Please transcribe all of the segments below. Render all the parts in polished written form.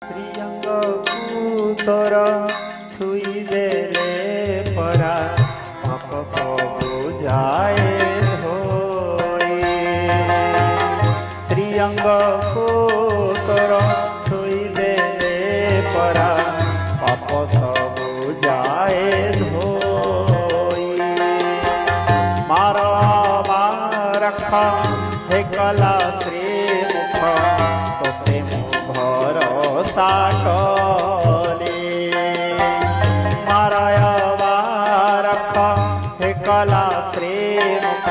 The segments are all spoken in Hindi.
श्रीअंग तोर छुई देले परा पाप सबु जाए धोई। श्रीअंग तोर छुई देले परा पाप सबु जाए धोई। मारो रख हे कला श्रीमुख तोते भरोसा कले। मारा रख हे कला श्रीमुख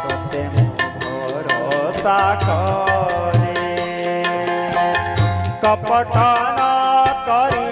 तोते भरोसा कले। कपट न करी